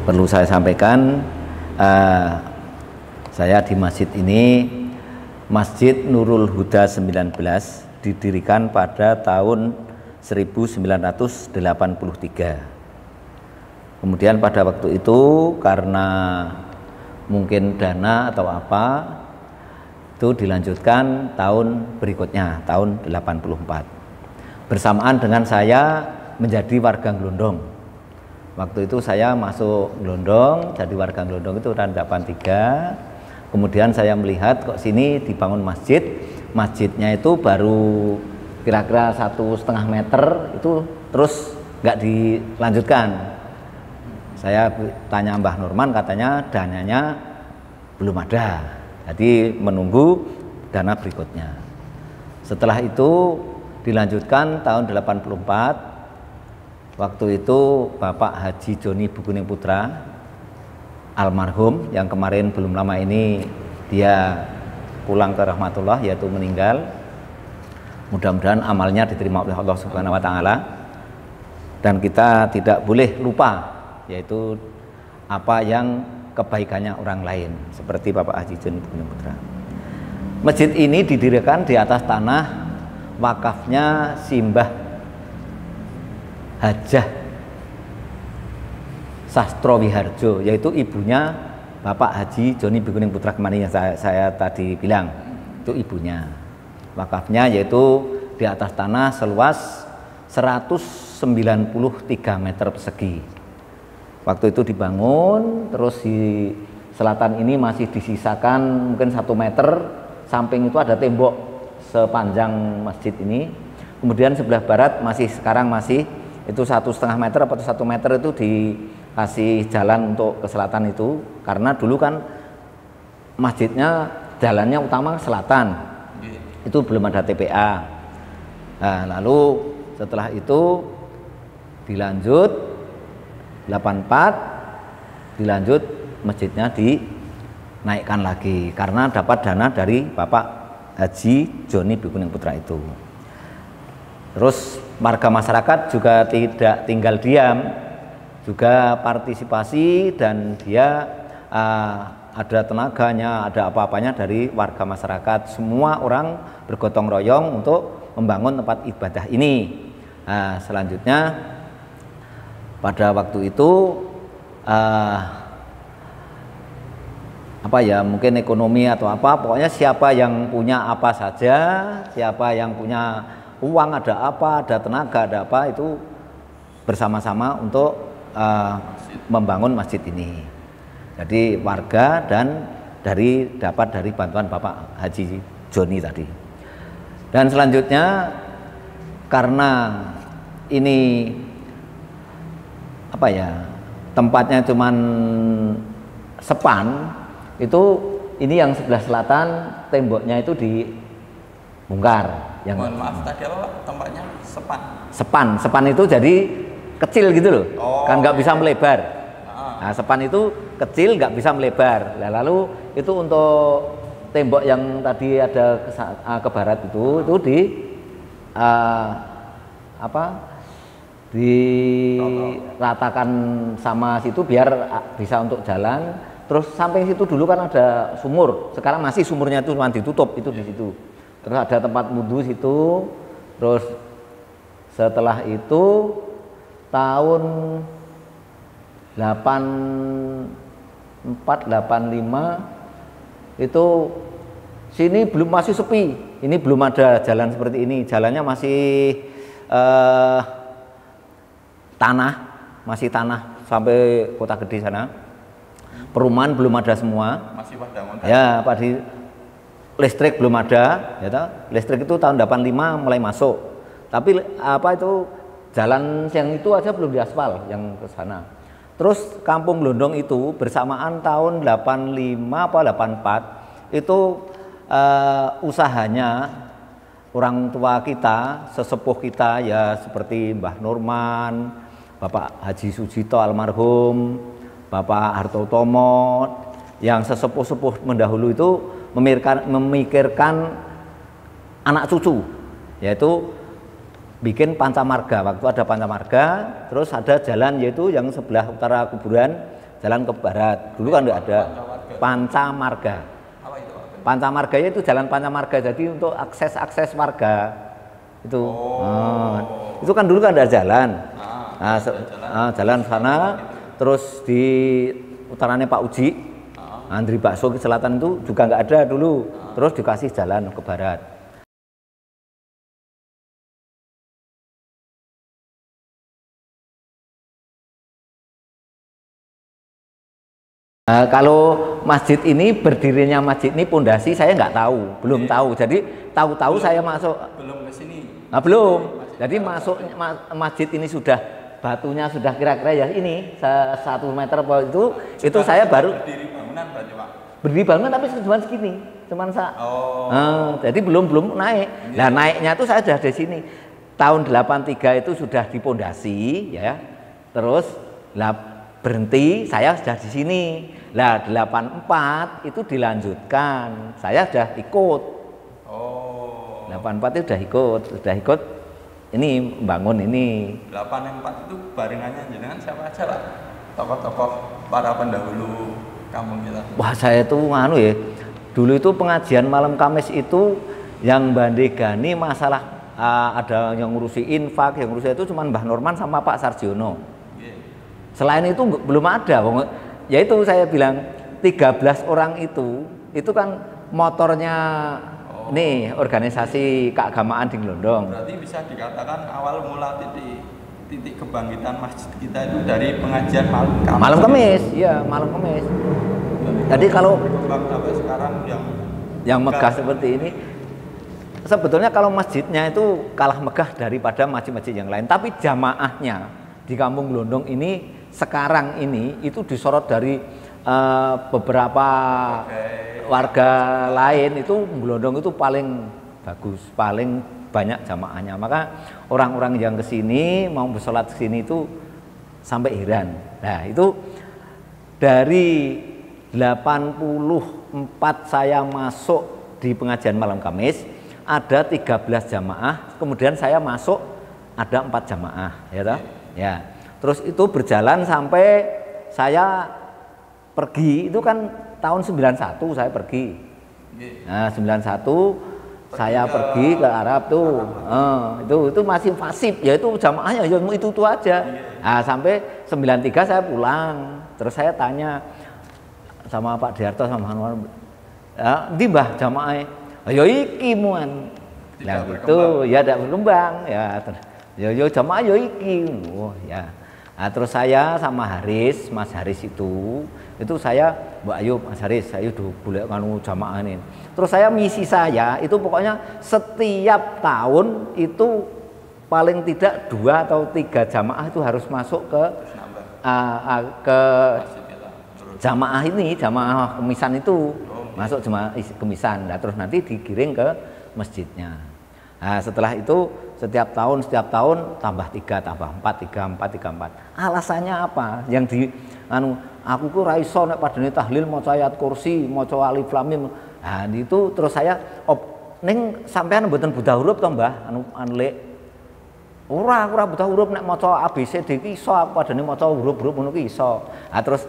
perlu saya sampaikan, saya di masjid ini, Masjid Nurul Huda 19, didirikan pada tahun 1983. Kemudian pada waktu itu karena mungkin dana atau apa, itu dilanjutkan tahun berikutnya, tahun 84. Bersamaan dengan saya menjadi warga Glondong. Waktu itu saya masuk Glondong, jadi warga Glondong itu tahun 83. Kemudian saya melihat kok sini dibangun masjid, masjidnya itu baru kira-kira 1,5 meter, itu terus nggak dilanjutkan. Saya tanya Mbah Nurman, katanya dananya belum ada. Jadi menunggu dana berikutnya. Setelah itu dilanjutkan tahun 84. Waktu itu Bapak Haji Joni Bukuning Putra almarhum, yang kemarin belum lama ini dia pulang ke rahmatullah, yaitu meninggal. Mudah-mudahan amalnya diterima oleh Allah Subhanahu wa taala. Dan kita tidak boleh lupa, yaitu apa yang kebaikannya orang lain, seperti Bapak Haji Joni Bukuning Putra. Masjid ini didirikan di atas tanah wakafnya Simbah Hajah Sastro Wiharjo, yaitu ibunya Bapak Haji Joni Bukuning Putra kemarin yang saya tadi bilang, itu ibunya. Wakafnya yaitu di atas tanah seluas 193 meter persegi. Waktu itu dibangun, terus di selatan ini masih disisakan mungkin 1 meter, samping itu ada tembok sepanjang masjid ini. Kemudian sebelah barat sekarang masih itu 1,5 meter atau 1 meter itu dikasih jalan untuk ke selatan itu, karena dulu kan masjidnya jalannya utama ke selatan, itu belum ada TPA. Nah, lalu setelah itu dilanjut 84, dilanjut masjidnya dinaikkan lagi karena dapat dana dari Bapak Haji Joni Bukuning Putra itu. Terus warga masyarakat juga tidak tinggal diam, juga partisipasi, dan dia ada tenaganya, ada apa-apanya dari warga masyarakat. Semua orang bergotong royong untuk membangun tempat ibadah ini. Nah, selanjutnya pada waktu itu mungkin ekonomi atau apa, pokoknya siapa yang punya apa saja, siapa yang punya uang, ada apa, ada tenaga, ada apa, itu bersama-sama untuk membangun masjid ini. Jadi warga dan dapat dari bantuan Bapak Haji Joni tadi. Dan selanjutnya karena ini tempatnya cuman sepan, itu ini yang sebelah selatan temboknya itu dibongkar. Mohon maaf, tadi apa Pak? Tempatnya sepan itu jadi kecil gitu loh. Kan nggak bisa melebar. Nah, sepan itu kecil, nggak bisa melebar. Lalu itu untuk tembok yang tadi ada ke barat itu diratakan sama situ biar bisa untuk jalan. Terus samping situ dulu kan ada sumur, sekarang masih sumurnya itu cuma ditutup itu di situ. Terus ada tempat wudhu situ. Terus setelah itu tahun 84-85 itu sini masih sepi. Ini belum ada jalan seperti ini. Jalannya masih masih tanah sampai Kota Gede sana. Perumahan belum ada semua. Masih pada ngontrak. Ya, listrik belum ada, ya toh? Listrik itu tahun 85 mulai masuk. Tapi jalan yang itu aja belum diaspal yang ke sana. Terus Kampung Glondong itu bersamaan tahun 85 apa 84 itu usahanya orang tua kita, sesepuh kita ya, seperti Mbah Nurman, Bapak Haji Sujito almarhum, Bapak Hartotomo, yang sesepuh-sepuh mendahulu itu memikirkan anak cucu, yaitu bikin pancamarga. Waktu ada pancamarga, terus ada jalan yaitu yang sebelah utara kuburan, jalan ke barat. Dulu kan nggak ada. Pancawarga. Pancamarga. Apa itu Pak? Pancamarganya itu jalan Pancamarga, jadi untuk akses warga itu. Itu kan dulu kan ada jalan. Jalan sana, terus di utaranya Pak Uji, Andri Bakso ke selatan itu juga nggak ada dulu. Terus dikasih jalan ke barat. Kalau masjid ini berdirinya masjid ini pondasi saya nggak tahu, belum tahu. Jadi tahu-tahu saya masuk. Belum ke sini. Nah, belum. Jadi masuk masjid ini sudah batunya sudah kira-kira ya ini 1 meter itu saya baru berdiri bangunan berarti Pak. berdiri bangunan tapi cuma segini, jadi belum naik. Nah naiknya tuh saya sudah di sini. Tahun 83 itu sudah dipondasi ya. Terus berhenti, saya sudah di sini. Lah 84 itu dilanjutkan, saya sudah ikut. 84 itu sudah ikut ini bangun ini. 84 itu barengannya jenengan siapa aja Pak? Tokoh-tokoh para pendahulu kampung kita. Wah saya itu ya, dulu itu pengajian malam Kamis itu yang bandegani masalah ada yang ngurusi infak, yang ngurusi itu cuma Mbah Norman sama Pak Sarjono. Selain itu belum ada. Ya itu saya bilang 13 orang itu kan motornya nih organisasi keagamaan di Glondong. Berarti bisa dikatakan awal mula titik kebangkitan masjid kita itu dari pengajian malam Kamis. Malam Kamis, iya malam Kamis. Jadi kalau sampai sekarang yang megah seperti ini, sebetulnya kalau masjidnya itu kalah megah daripada masjid-masjid yang lain. Tapi jamaahnya di Kampung Glondong ini sekarang ini itu disorot dari beberapa warga lain, itu Glondong itu paling bagus, paling banyak jamaahnya. Maka orang-orang yang kesini mau bersolat kesini itu sampai heran. Nah itu dari 84 saya masuk di pengajian malam Kamis, ada 13 jamaah, kemudian saya masuk ada 4 jamaah, ya toh? Ya. Terus itu berjalan sampai saya pergi, itu kan tahun 91 saya pergi. Nah, 91 saya pergi ke Arab tuh. Itu masih fasib, ya itu jamaahnya ya itu aja. Nah, sampai 93 saya pulang. Terus saya tanya sama Pak Diarto sama Hanwar, "Ndi Mbah jamaah?" "Ya iki muan." Lah gitu, ya tidak berkembang ya. Ya jamaah ya iki. Oh ya. Nah, terus saya sama Mas Haris itu saya, Mbak Ayub, Mas Haris, saya udah boleh kanu jamaah ini. Terus saya misi saya itu pokoknya setiap tahun itu paling tidak 2 atau 3 jamaah itu harus masuk ke jamaah ini, jamaah kemisan itu masuk jamaah kemisan. Nah, terus nanti digiring ke masjidnya. Nah, setelah itu setiap tahun tambah 3, tambah 4, 3, 4. Alasannya apa? Yang di aku ku ra iso nek padane tahlil maca ayat kursi, maca alif lam mim. Nah, itu terus saya ning sampean mboten buta huruf to, Mbah? Lek ora buta huruf nek maca ABCD ki iso, aku padane maca huruf-huruf ngono ki iso. Nah, terus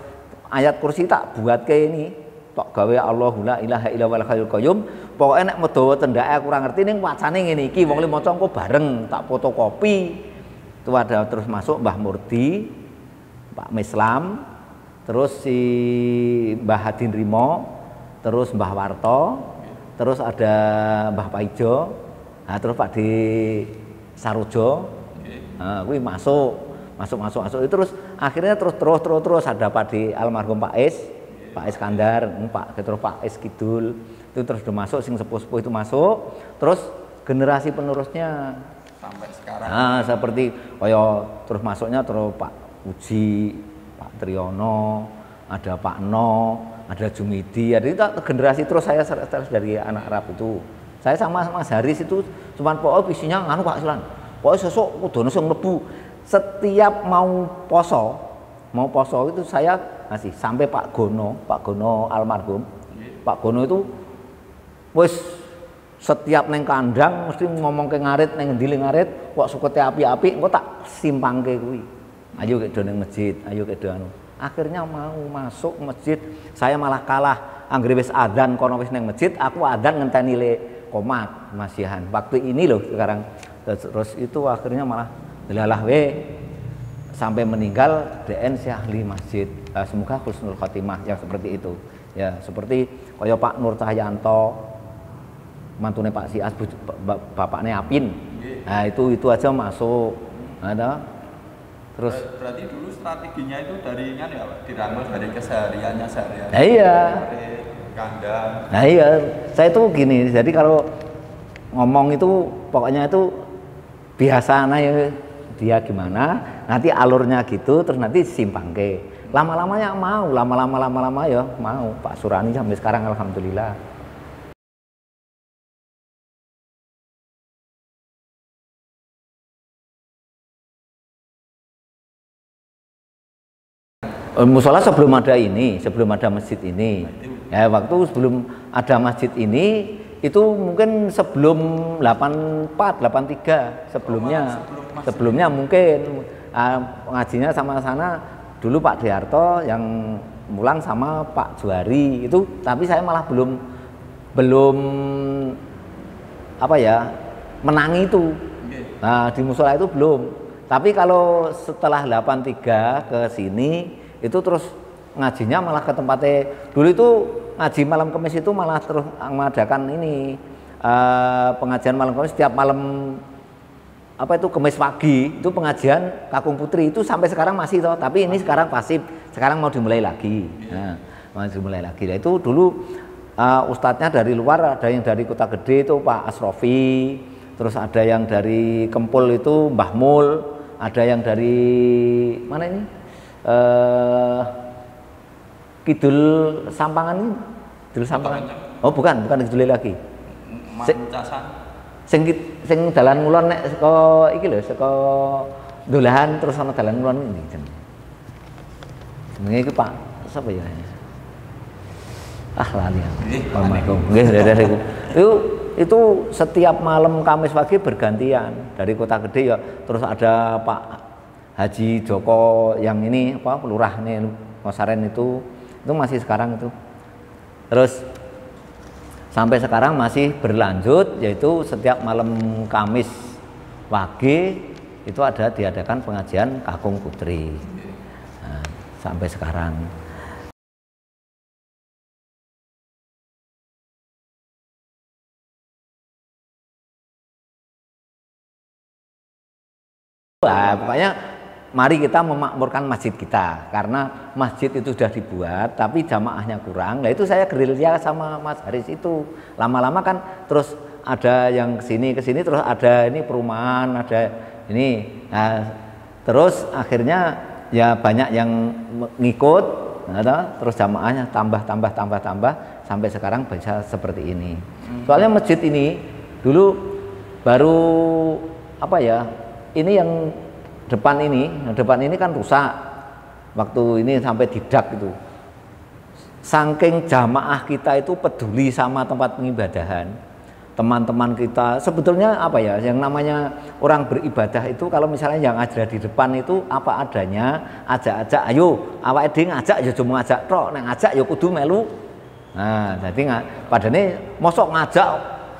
ayat kursi tak buatke ini, tok gawe Allahu la ilaha illa huwal hayyul qayyum. Pokoke nek medawa tendake aku ora ngerti ning wacane ngene iki, wong le maca engko bareng, tak fotokopi. Itu ada terus masuk Mbah Murdi, Pak Mislam, terus si Mbah Hadin Rimo, terus Mbah Warto, terus ada Mbah Paijo, nah, terus Pak Di Sarojo. Nah, kuwi masuk. Terus akhirnya terus ada Pak Di almarhum Pak Pak Iskandar, terus Pak Es Kidul, itu terus udah masuk, sing sepuh-sepuh itu masuk, terus generasi penerusnya sampai sekarang. Nah, seperti terus masuknya terus Pak Uji, Pak Triyono, ada Pak No, ada Jumidi, ada itu generasi terus saya dari anak Arab itu. Saya sama Mas Haris itu cuman pokoknya visinya nganu Pak Sulan. Pokoknya sesuk kudu sing mlebu. Setiap mau poso itu saya ngasih sampai Pak Gono almarhum. Pak Gono itu wis setiap neng kandang mesti ngomong ke ngarit neng endi ngarit kok sukete api-api engko tak simpangke kuwi. Ayo ke do ning masjid, ayo ke do anu. Akhirnya mau masuk masjid, saya malah kalah. Anggere wis adzan kono wis ning masjid, aku adzan ngenteni le komat masihan. Waktu ini loh sekarang. Terus itu akhirnya malah delalah sampai meninggal DN si ahli masjid. Semoga husnul khotimah yang seperti itu. Ya, seperti kaya Pak Nur Cahyanto, mantune Pak Sias, bapaknya Apin. Nah, itu aja masuk. Ada. Terus berarti dulu strateginya itu dari kan ya Pak, dirangkul dari kesehariannya sehari-hari. Nah, iya. Kandang. Nah, iya, saya tuh gini. Jadi kalau ngomong itu pokoknya itu biasa ya dia gimana, nanti alurnya gitu, terus nanti simpang ke. Lama-lamanya mau, lama-lama ya mau. Pak Surani sampai sekarang alhamdulillah. Musola sebelum ada masjid ini. Ya, waktu sebelum ada masjid ini itu mungkin sebelum 84, 83 sebelumnya mungkin ngajinya sama sana dulu Pak Diarto yang mulang sama Pak Juari itu, tapi saya malah belum apa ya menangi itu. Nah, di musola itu belum. Tapi kalau setelah 83 ke sini itu terus ngajinya malah ke tempatnya dulu itu. Ngaji malam Kamis itu malah terus mengadakan ini pengajian malam Kamis setiap malam apa itu Kamis pagi itu pengajian Kakung Putri itu sampai sekarang masih toh, tapi ini sekarang pasif, sekarang mau dimulai lagi. Nah, mau dimulai lagi. Nah, itu dulu ustadznya dari luar, ada yang dari Kota Gede itu Pak Asrofi, terus ada yang dari Kempul itu Mbah Mul, ada yang dari mana ini Kidul Sampangan ini, Kidul Sampangan. Oh, bukan Kidul lagi. Sing dalan ngulon nek saka iki lho, saka Dolahan terus ana dalan ngulon ini. Jenenge iki Pak sapa ya? Lali aku. Assalamualaikum. Nggih, dari itu setiap malam Kamis pagi bergantian. Dari Kota Gede ya, terus ada Pak Haji Joko yang ini apa lurah nih Ngosaren itu masih sekarang itu. Terus sampai sekarang masih berlanjut, yaitu setiap malam Kamis pagi itu diadakan pengajian Kakung Putri. Nah, sampai sekarang. Pokoknya mari kita memakmurkan masjid kita, karena masjid itu sudah dibuat tapi jamaahnya kurang. Nah, itu saya gerilya sama Mas Haris itu. Lama-lama kan terus ada yang kesini terus ada ini perumahan, ada ini. Nah, terus akhirnya ya banyak yang ngikut, nah, terus jamaahnya tambah sampai sekarang bisa seperti ini. Soalnya masjid ini dulu baru apa ya? Ini yang depan ini kan rusak waktu ini sampai didak itu. Saking jamaah kita itu peduli sama tempat pengibadahan, teman-teman kita sebetulnya apa ya, yang namanya orang beribadah itu kalau misalnya yang ada di depan itu apa adanya, ajak-ajak, ayo awake dhewe ngajak ya cuma ngajak tok, nek ngajak ya kudu melu. Nah, jadi padane mosok ngajak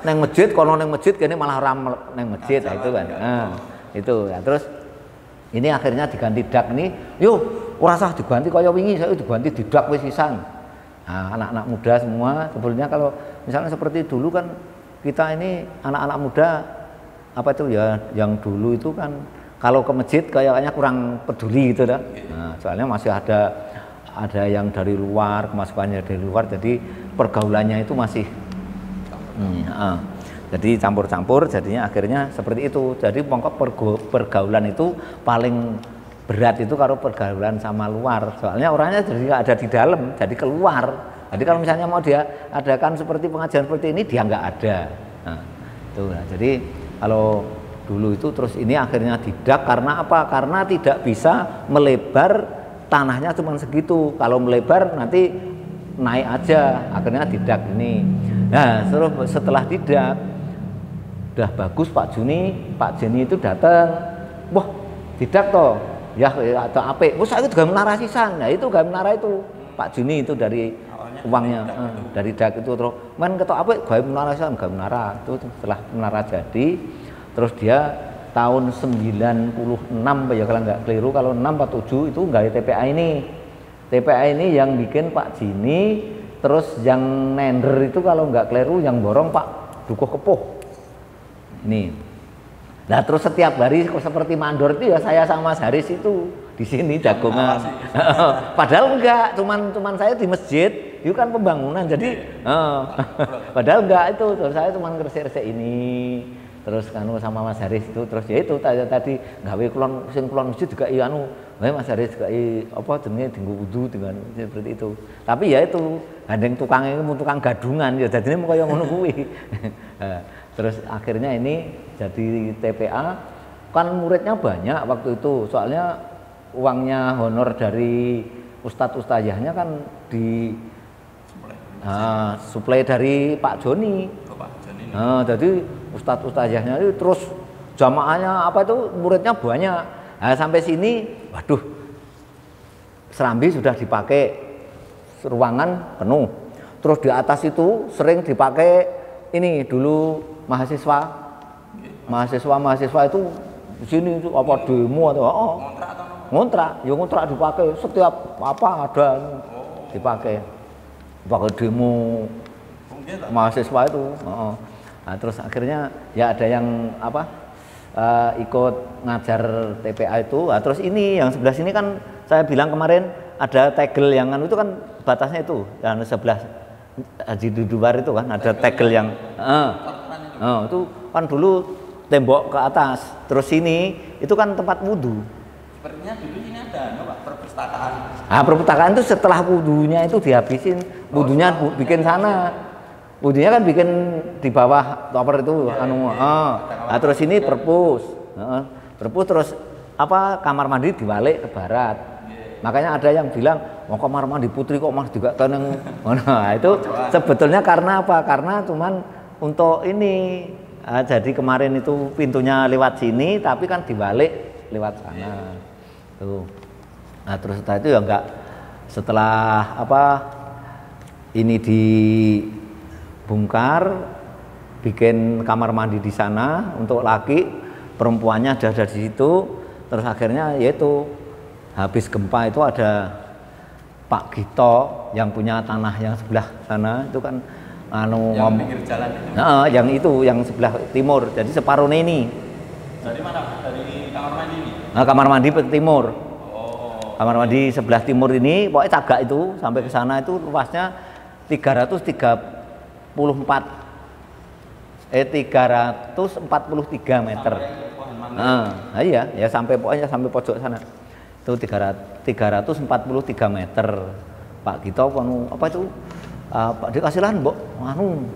neng masjid, kono neng masjid kene malah ram neng masjid. Nah, itu kan. Nah, itu ya. Terus ini akhirnya diganti dak ini, yuk ora usah diganti kaya wingi, saya diganti didak wis sisan. Nah, anak-anak muda semua sebetulnya kalau misalnya seperti dulu kan kita ini anak-anak muda apa itu ya, yang dulu itu kan kalau ke masjid kayaknya kurang peduli gitu dah. Nah, soalnya masih ada yang dari luar, kemasukannya dari luar, jadi pergaulannya itu masih jadi campur-campur, jadinya akhirnya seperti itu. Jadi pokok pergaulan itu paling berat itu kalau pergaulan sama luar. Soalnya orangnya jadi nggak ada di dalam, jadi keluar. Jadi kalau misalnya mau dia adakan seperti pengajian seperti ini, dia nggak ada. Nah, itu. Nah, jadi kalau dulu itu terus ini akhirnya didak karena apa? Karena tidak bisa melebar, tanahnya cuma segitu. Kalau melebar nanti naik aja, akhirnya didak ini. Nah, setelah didak udah bagus, Pak Jeni itu datang, wah didak toh, ya atau apik. Wes saiki juga menara sisan. Nah itu gawe menara itu. Pak Juni itu dari Awalnya uangnya dari dari dak itu terus men ketok apik gawe menara sisan, gawe menara. Itu setelah menara jadi terus dia tahun 96 ya kalau nggak keliru, kalau 6 atau 7 itu gawe TPA ini. TPA ini yang bikin Pak Jini, terus yang nender itu kalau nggak keliru yang borong Pak Dukuh Kepuh. Ini. Nah terus setiap hari seperti mandor itu ya saya sama Mas Haris itu di sini jagongan. Padahal enggak, cuman saya di masjid, itu kan pembangunan jadi padahal enggak itu, terus saya cuman resik-resik ini. Terus kanu sama Mas Haris itu terus ya itu tadi gawe kulon masjid juga anu, Mas Haris juga apa jenenge dienggo wudu dengan seperti itu. Tapi ya itu gandeng tukangnya itu tukang gadungan ya dadine kaya ngono kuwi. Terus akhirnya ini jadi TPA, kan muridnya banyak waktu itu, soalnya uangnya honor dari ustadz ustazahnya kan di suplai dari Pak Joni. Jadi ustadz ustazahnya itu terus jamaahnya apa itu muridnya banyak. Nah, sampai sini, waduh, Serambi sudah dipakai ruangan penuh. Terus di atas itu sering dipakai ini dulu mahasiswa itu di sini itu apa demo atau ngontrak dipakai setiap apa ada dipakai demo mahasiswa itu. Nah, terus akhirnya ya ada yang apa ikut ngajar TPA itu. Nah, terus ini yang sebelah sini kan saya bilang kemarin ada tegel yang anu itu kan batasnya itu yang sebelah Haji Dudubar itu kan ada tegel yang itu kan dulu tembok ke atas, terus sini itu kan tempat wudhu. Sepertinya dulu ini ada Pak perpustakaan. Perpustakaan itu setelah wudhunya itu dihabisin, wudhunya bikin sana, wudhunya kan bikin di bawah tower itu Nah, terus ini perpus terus apa kamar mandi dibalik ke barat. Makanya ada yang bilang, mau kamar mandi putri kok mas juga tenang. Nah itu sebetulnya karena apa? Karena cuman untuk ini, jadi kemarin itu pintunya lewat sini, tapi kan dibalik lewat sana. Tuh. Nah terus setelah itu ya enggak, setelah apa ini dibongkar, bikin kamar mandi di sana untuk laki, perempuannya ada di situ. Terus akhirnya yaitu habis gempa itu ada Pak Gito yang punya tanah yang sebelah sana itu kan yang pinggir jalan itu. Yang itu yang sebelah timur. Jadi separuh ini. Dari mana? Dari kamar mandi ini. Kamar mandi timur. Kamar mandi sebelah timur ini pokoknya cagak itu sampai ke sana itu luasnya 343 meter. Iya, ya sampai pokoknya sampai pojok sana. Itu 343 meter. Pak Gito apa itu Pak dikasih lahan mbok anu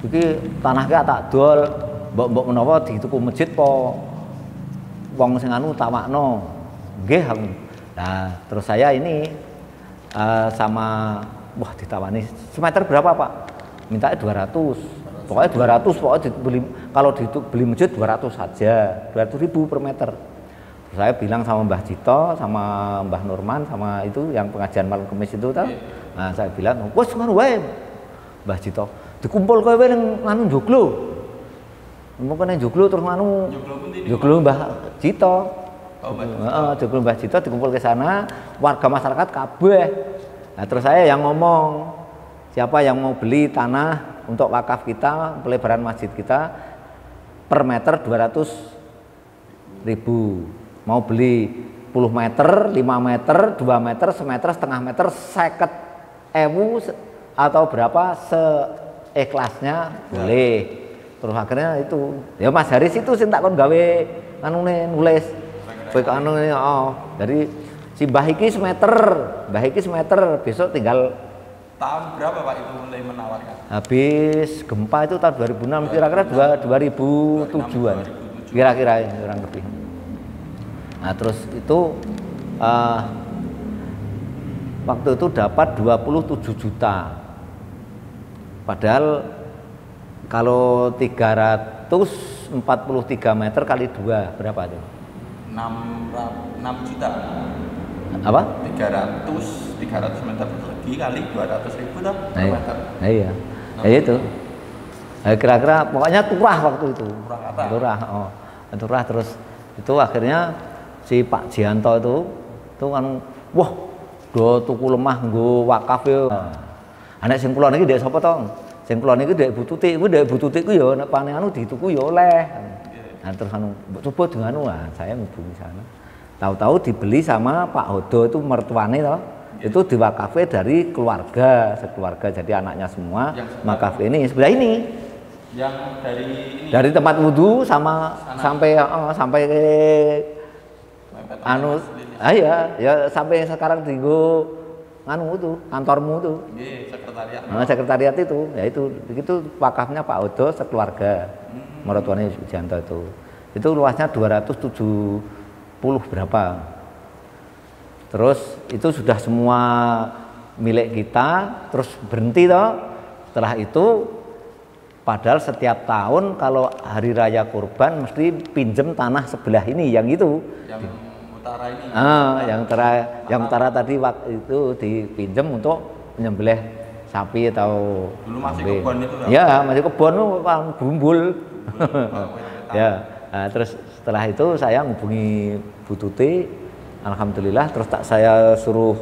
iki tanahnya tak dol mbok menawa dituku masjid po wong sing anu tawakno nggih aku. Nah terus saya ini sama wah ditawani semeter berapa Pak, mintanya 200, pokoknya 200 pokoknya dibeli, kalau dibeli masjid 200 saja, 200.000 per meter. Saya bilang sama Mbah Cito, sama Mbah Nurman, sama itu yang pengajian malam Kamis itu kan. Nah, saya bilang, "Wes ngono wae." Mbah Cito, "Dikumpul kowe ning nganu joglo." Mungkin ning joglo terus nganu joglo Mbah Cito. Joglo Mbah Cito dikumpul ke sana, warga masyarakat kabeh. Nah, terus saya yang ngomong, siapa yang mau beli tanah untuk wakaf kita, pelebaran masjid kita per meter 200.000. Mau beli 10 meter, 5 meter, 2 meter, semeter, setengah meter, 50.000 atau berapa seikhlasnya boleh. Terus akhirnya itu, ya Mas Haris itu sing tak kon gawe anune nulis. Kowe anune dari si Mbah iki semeter, besok tinggal. Tahun berapa Pak itu mulai menawarkan? Habis gempa itu tahun 2006, kira-kira 2007-an. Kira-kira kurang lebih. Nah terus itu waktu itu dapat 27 juta. Padahal kalau 343 meter kali 2 berapa itu? 60 6 juta. Apa? 300 meter persegi kali 200.000 toh per meter. Iya. Ya itu. Kira-kira pokoknya turah waktu itu. Turah apa? Turah terus itu akhirnya si Pak Jianto itu kan wah, do tuku lemah nggo wakaf yo. Anak sing kula niki ndek sapa to? Sing kula niki ndek Bu Tutik, iku ndek Bu Tutik ku yo nek pane anu dituku yo oleh. Nah terus anu coba dengan saya ngubungi sana. Tahu-tahu dibeli sama Pak Hodo itu mertuane toh. Itu diwakafnya dari keluarga, sekeluarga jadi anaknya semua wakaf ini sebelah ini. Yang dari ini. Dari tempat wudhu sama sana. sampai anu ya sampai sekarang tinggu anu itu kantormu itu. Sekretariat. Sekretariat itu, ya itu wakafnya Pak Odo sekeluarga. Mertuanya Janto itu. Itu luasnya 270 berapa. Terus itu sudah semua milik kita, terus berhenti toh. Setelah itu padahal setiap tahun kalau hari raya kurban mesti pinjem tanah sebelah ini yang itu. Yang utara ini. Yang utara tadi waktu itu dipinjem untuk menyembelih sapi atau dulu masih kebun itu ya masih kebun bumbul. Ya. Nah, terus setelah itu saya menghubungi Bu Tuti, alhamdulillah terus saya suruh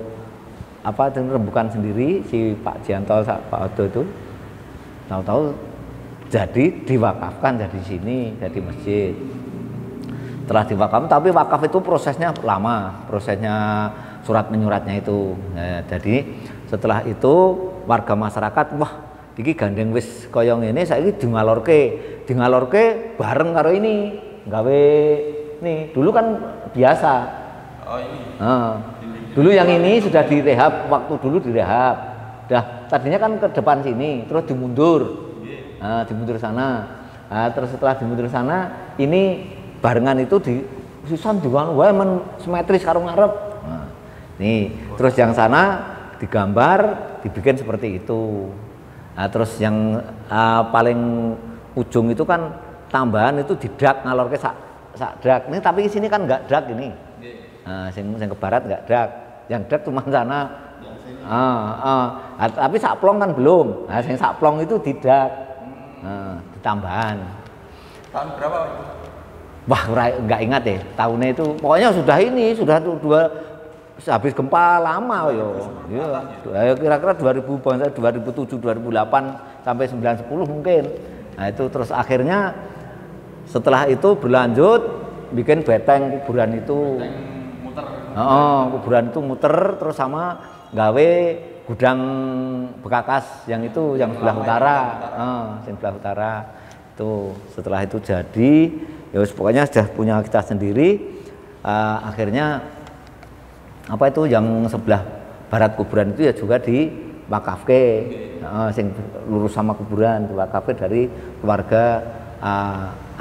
rembukan sendiri si Pak Jianto Pak Odo itu. Tahu-tahu jadi diwakafkan jadi sini, jadi masjid. Setelah diwakafkan, tapi wakaf itu prosesnya lama, prosesnya surat menyuratnya itu. Nah, jadi setelah itu warga masyarakat, wah, iki gandeng wis koyong ini, saiki dingalorke bareng karo ini, gawe nih. Dulu kan biasa. Oh ini. Dulu yang ini sudah direhab, waktu dulu direhab. Tadinya kan ke depan sini, terus dimundur. Dimundur sana. Terus setelah dimundur sana, ini barengan itu di sisan diwang wae men simetris karo ngarep. Nih, terus yang sana digambar, dibikin seperti itu. Terus yang paling ujung itu kan tambahan itu didak ngalorke sak dak. Ini tapi di sini kan enggak dak ini. Sing ke barat enggak dak. Yang dak cuma sana. Tapi sakplong kan belum. Sing sakplong itu didak. Ditambahan. Tahun berapa? Wah, enggak ingat deh. Tahunnya itu pokoknya sudah habis gempa lama yo. Ya, kira-kira 2007, 2008 sampai 910 mungkin. Nah, itu terus akhirnya setelah itu berlanjut bikin beteng kuburan itu. Muter. Kuburan itu muter terus sama gawe gudang bekakas yang itu yang sebelah utara. Yang sebelah utara. Itu setelah itu jadi ya pokoknya sudah punya kita sendiri. Akhirnya apa itu yang sebelah barat kuburan itu ya juga diwakafke, sing lurus sama kuburan diwakafke dari keluarga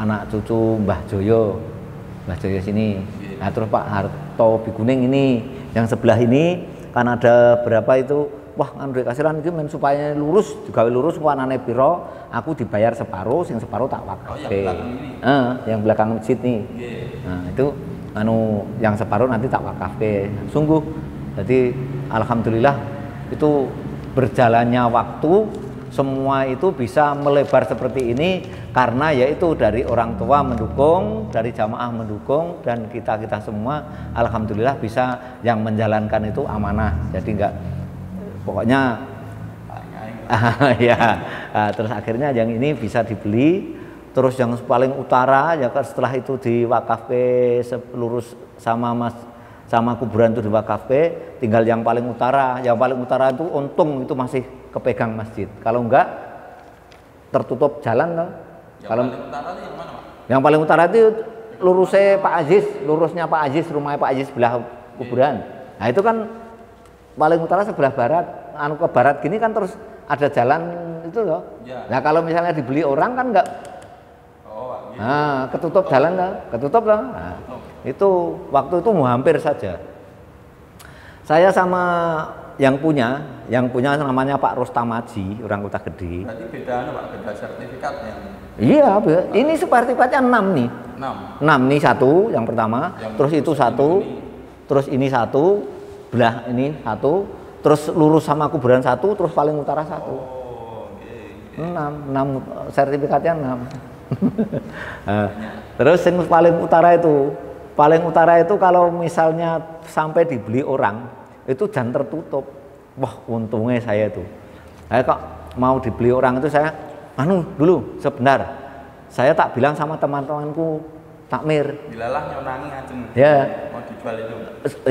anak cucu Mbah Joyo sini. Nah terus Pak Harto Bikuning ini yang sebelah ini kan ada berapa itu, wah Andre kasiran iki men supaya lurus digawe lurus warnane piro, aku dibayar separuh, sing separuh tak wakafke. Yang belakang masjid nih. Nah itu yang separuh nanti tak wakafke. Sungguh jadi alhamdulillah itu berjalannya waktu semua itu bisa melebar seperti ini karena yaitu dari orang tua mendukung, dari jamaah mendukung, dan kita semua alhamdulillah bisa yang menjalankan itu amanah. Jadi enggak pokoknya ya. Terus akhirnya yang ini bisa dibeli. Terus yang paling utara ya setelah itu diwakafke lurus sama kuburan itu diwakafke, tinggal yang paling utara. Yang paling utara itu untung itu masih kepegang masjid. Kalau enggak tertutup jalan loh. Paling utara itu yang mana, Pak? Yang paling utara itu lurusnya Pak Aziz, rumahnya Pak Aziz sebelah kuburan. Nah itu kan paling utara sebelah barat. Ke barat gini kan terus ada jalan itu loh. Ya. Nah kalau misalnya dibeli orang kan enggak. Ketutup jalan lah, ketutup lah. Itu waktu itu mau hampir saja. Saya sama yang punya namanya Pak Rostamaji, orang Kota Gede. Berarti beda Pak, beda sertifikatnya. Iya, ini sertifikatnya 6 nih. 6 nih satu yang pertama, yang terus itu satu, terus ini satu, belah ini satu, terus lurus sama kuburan satu, terus paling utara satu. Oh, okay. 6 sertifikatnya 6. Terus yang paling utara itu kalau misalnya sampai dibeli orang itu jangan tertutup. Wah, untungnya saya itu. Saya kok mau dibeli orang itu saya dulu sebentar. Saya tak bilang sama teman-temanku takmir. Dilalah nyonangi ajeng. Ya. Mau dijual itu.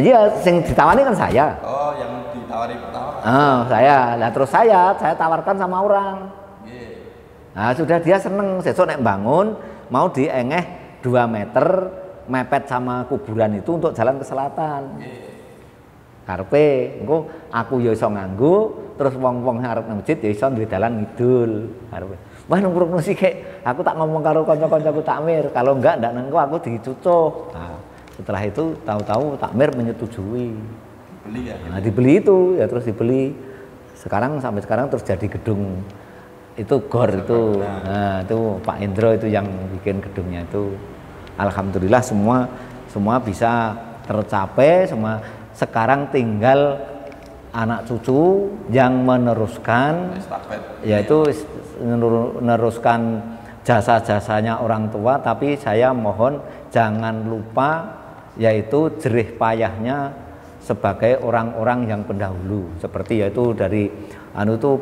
Iya, yang ditawari kan saya. Oh, yang ditawari pertama. Saya. Nah, terus saya tawarkan sama orang. Nah, sudah dia seneng, sesuk nek bangun mau diengeh 2 meter mepet sama kuburan itu untuk jalan ke selatan. Karepe engko aku ya iso nganggo, terus wong-wong arep nang masjid ya iso duwe dalan ngidul. Karepe. Wah nungkrung sik aku tak ngomong karo kanca-kancaku takmir, kalau enggak nengko aku dicucuk. Nah, setelah itu tahu-tahu takmir menyetujui. Dibeli ya. Nah, dibeli itu ya terus dibeli. Sampai sekarang terus jadi gedung itu gor itu. Nah, itu Pak Indro itu yang bikin gedungnya itu. Alhamdulillah semua bisa tercapai, semua sekarang tinggal anak cucu yang meneruskan, yaitu meneruskan jasa-jasanya orang tua. Tapi saya mohon jangan lupa yaitu jerih payahnya sebagai orang-orang yang pendahulu, seperti yaitu dari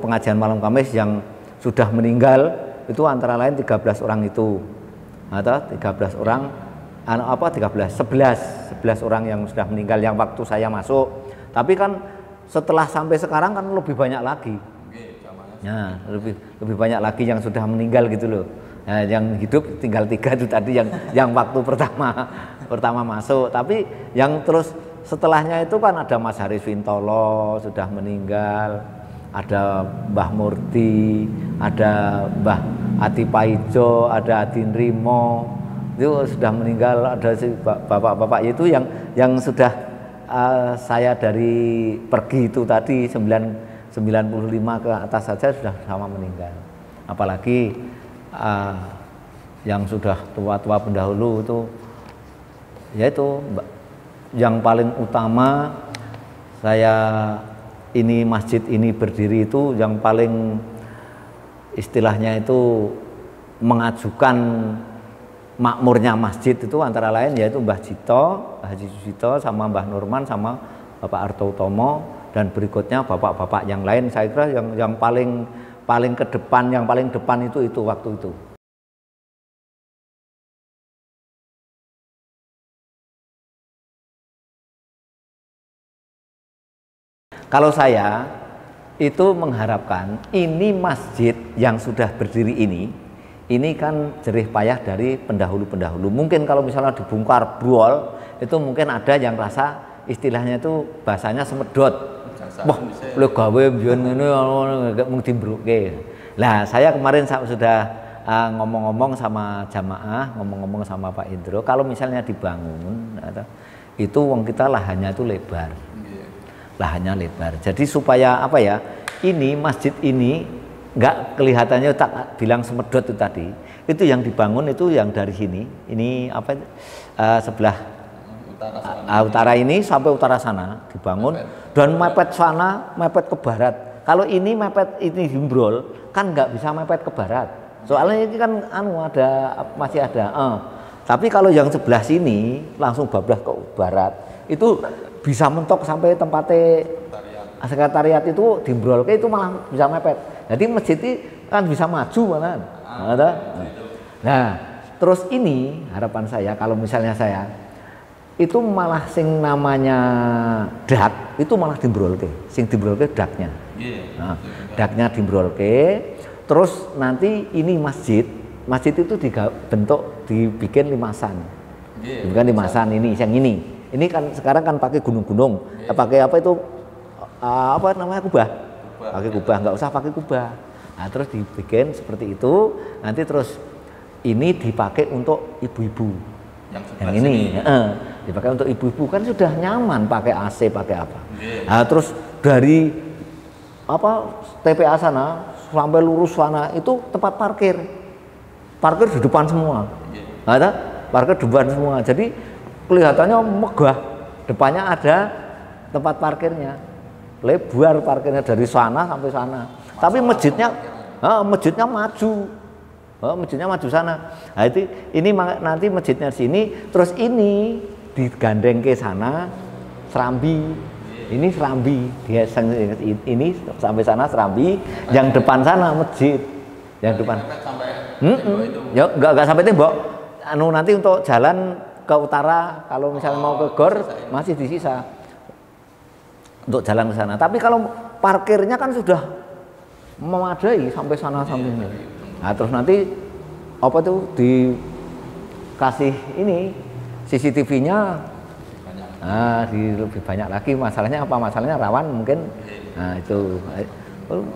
pengajian malam Kamis yang sudah meninggal itu antara lain 13 orang itu, atau 13 orang 11 orang yang sudah meninggal yang waktu saya masuk. Tapi kan setelah sampai sekarang kan lebih banyak lagi. Nah, lebih banyak lagi yang sudah meninggal gitu loh. Nah, yang hidup tinggal 3 itu tadi yang waktu pertama masuk. Tapi yang terus setelahnya itu kan ada Mas Haris Wintolo sudah meninggal, ada Mbah Murti, ada Mbah Ati Paijo, ada Adin Rimo itu sudah meninggal, ada si bapak-bapak itu yang sudah saya dari pergi itu tadi 95 ke atas saja sudah sama meninggal. Apalagi yang sudah tua-tua pendahulu itu, yaitu yang paling utama saya ini masjid ini berdiri itu yang paling istilahnya itu mengajukan makmurnya masjid itu antara lain yaitu Mbah Jito, Haji Jito sama Mbah Nurman sama Bapak Arto Utomo dan berikutnya bapak-bapak yang lain. Saya kira yang paling ke depan, yang paling depan itu waktu itu. Kalau saya itu mengharapkan ini masjid yang sudah berdiri ini kan jerih payah dari pendahulu-pendahulu. Mungkin kalau misalnya dibongkar brol itu mungkin ada yang rasa istilahnya itu bahasanya semedot. Wah, lu gawe mbiyen ngene mung dimbruke. Lah, saya kemarin sudah ngomong-ngomong sama jamaah, ngomong-ngomong sama Pak Indro, kalau misalnya dibangun itu wong kita lahannya itu lebar. Lahannya lebar. Jadi supaya apa ya? Ini masjid ini enggak kelihatannya tak bilang semedot itu tadi. Itu yang dibangun itu yang dari sini. Ini apa sebelah utara ini sampai utara sana dibangun dan mepet sana, mepet ke barat. Kalau ini mepet ini jumbrol kan enggak bisa mepet ke barat. Soalnya ini kan masih ada. Tapi kalau yang sebelah sini langsung bablas ke barat itu bisa mentok sampai tempatnya sekretariat itu dimbrolke itu malah bisa mepet. Jadi masjid ini kan bisa maju malah. Nah, terus ini harapan saya kalau misalnya saya itu malah sing namanya dak itu malah dimbrolke. Sing dimbrolke daknya. Nah, daknya dimbrolke. Terus nanti ini masjid itu dibikin limasan. Bukan limasan ini yang ini. Ini kan sekarang kan pakai gunung-gunung. Pakai apa itu? Apa namanya kubah? Pakai kubah, nggak usah pakai kubah. Nah, terus dibikin seperti itu, nanti terus ini dipakai untuk ibu-ibu. Yang ini dipakai untuk ibu-ibu kan sudah nyaman pakai AC, pakai apa. Nah, terus dari TPA sana sampai lurus sana itu tempat parkir di depan semua, ada parkir di depan semua. Jadi kelihatannya megah, depannya ada tempat parkirnya, lebar parkirnya dari sana sampai sana. Tapi masjidnya maju. Masjidnya maju sana. Nah, ini nanti masjidnya sini, terus ini digandeng ke sana Serambi. Ini Serambi, ini sampai sana Serambi, yang depan sana masjid, yang depan. Ya enggak sampai tembok. Nanti untuk jalan ke utara, kalau misalnya mau ke Gor masih disisa untuk jalan ke sana. Tapi kalau parkirnya kan sudah memadai sampai sana sampai ini. Nah, terus nanti dikasih ini CCTV-nya, lebih banyak lagi. Masalahnya apa? Masalahnya rawan mungkin. Nah itu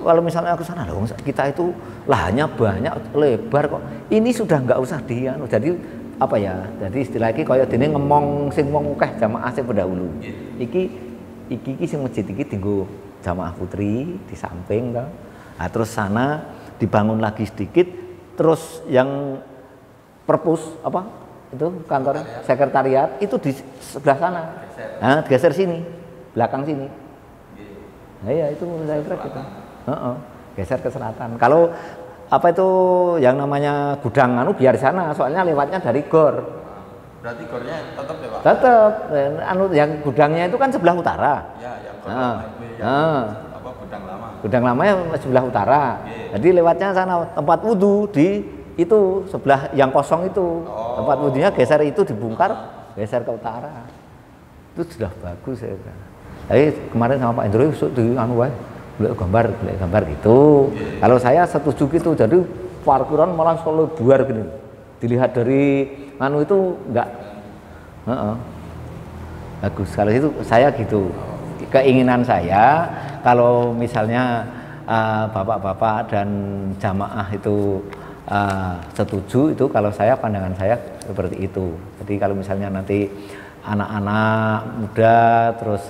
kalau misalnya ke sana, loh, kita itu lahannya banyak, lebar kok. Ini sudah nggak usah jadi apa ya? Jadi istilah iki kaya dene ngomong sing wong akeh jamaah sing pendahulu. Iki sing masjid iki dienggo jamaah putri di samping toh. Nah, terus sana dibangun lagi sedikit, terus yang perpus itu kantor sekretariat itu di sebelah sana. Nah, geser sini, belakang sini. Nah, ya itu saya kira gitu. Geser ke selatan. Kalau yang namanya gudang biar sana, soalnya lewatnya dari Gor. Berarti Gornya tetap ya Pak? Tetap. Yang gudangnya itu kan sebelah utara. Ya, yang gudang lama. Gudang lamanya sebelah utara. Jadi lewatnya sana, tempat wudhu di itu sebelah yang kosong itu. Tempat wudhunya geser itu dibongkar, geser ke utara. Itu sudah bagus ya. Tapi kemarin sama Pak Indro di beli gambar gitu. Kalau saya setuju gitu. Jadi parkiran malah selalu buar gini. Dilihat dari itu enggak. Bagus. Kalau itu saya gitu. Keinginan saya kalau misalnya bapak-bapak dan jamaah itu setuju, itu kalau pandangan saya seperti itu. Jadi kalau misalnya nanti anak-anak muda terus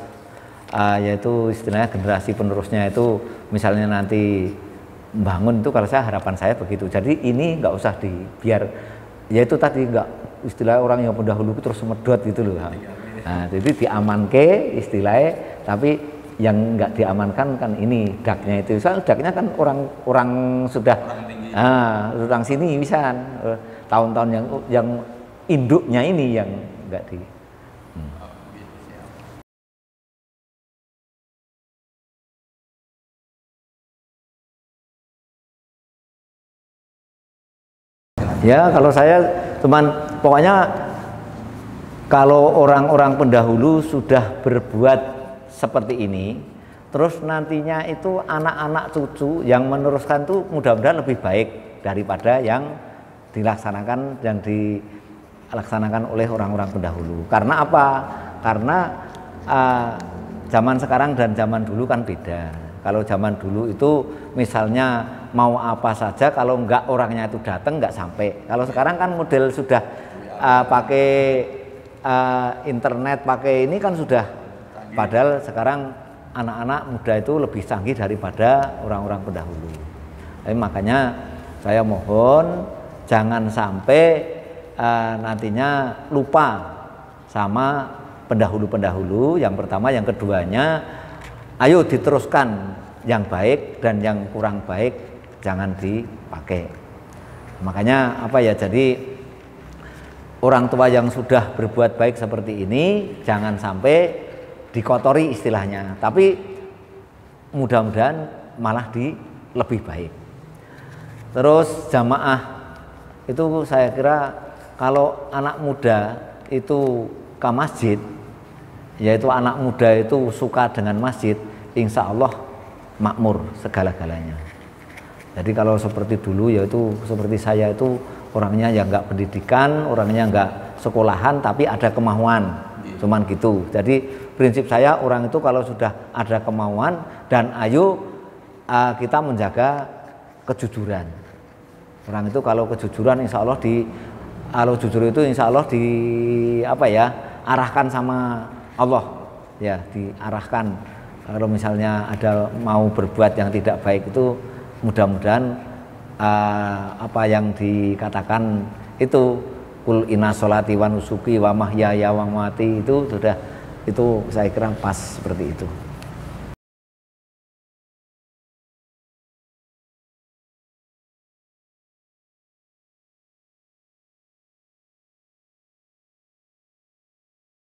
yaitu istilahnya generasi penerusnya itu misalnya nanti membangun, itu kalau harapan saya begitu. Jadi ini nggak usah biar yaitu tadi nggak istilah orang yang pendahulu terus medot gitu loh. Nah, jadi diamanke istilahnya, tapi yang nggak diamankan kan ini daknya itu. Soalnya daknya kan orang sudah orang sini bisa tahun-tahun yang induknya ini yang nggak di. Ya kalau saya pokoknya kalau orang-orang pendahulu sudah berbuat seperti ini, terus nantinya itu anak-anak cucu yang meneruskan itu mudah-mudahan lebih baik daripada yang dilaksanakan oleh orang-orang pendahulu. Karena apa? Karena zaman sekarang dan zaman dulu kan beda. Kalau zaman dulu itu misalnya mau apa saja, kalau enggak orangnya itu datang enggak sampai. Kalau sekarang kan model sudah pakai internet, pakai ini kan sudah. Padahal sekarang anak-anak muda itu lebih canggih daripada orang-orang pendahulu. Tapi makanya saya mohon jangan sampai nantinya lupa sama pendahulu-pendahulu. Yang pertama, yang keduanya, ayo diteruskan yang baik dan yang kurang baik jangan dipakai. Makanya jadi orang tua yang sudah berbuat baik seperti ini jangan sampai dikotori istilahnya, tapi mudah-mudahan malah lebih baik. Terus jamaah itu saya kira kalau anak muda itu ke masjid, yaitu anak muda itu suka dengan masjid, insya Allah makmur segala-galanya. Jadi kalau seperti dulu, yaitu seperti saya itu orangnya yang nggak pendidikan, orangnya nggak sekolahan, tapi ada kemauan, cuman gitu. Jadi prinsip saya orang itu kalau sudah ada kemauan dan ayo kita menjaga kejujuran. Orang itu kalau kejujuran insya Allah kalau jujur itu insya Allah arahkan sama Allah, ya diarahkan kalau misalnya ada mau berbuat yang tidak baik itu mudah-mudahan apa yang dikatakan itu kul inna sholati wa nusuki wa mahyaya wa mamati itu sudah, itu saya kira pas seperti itu.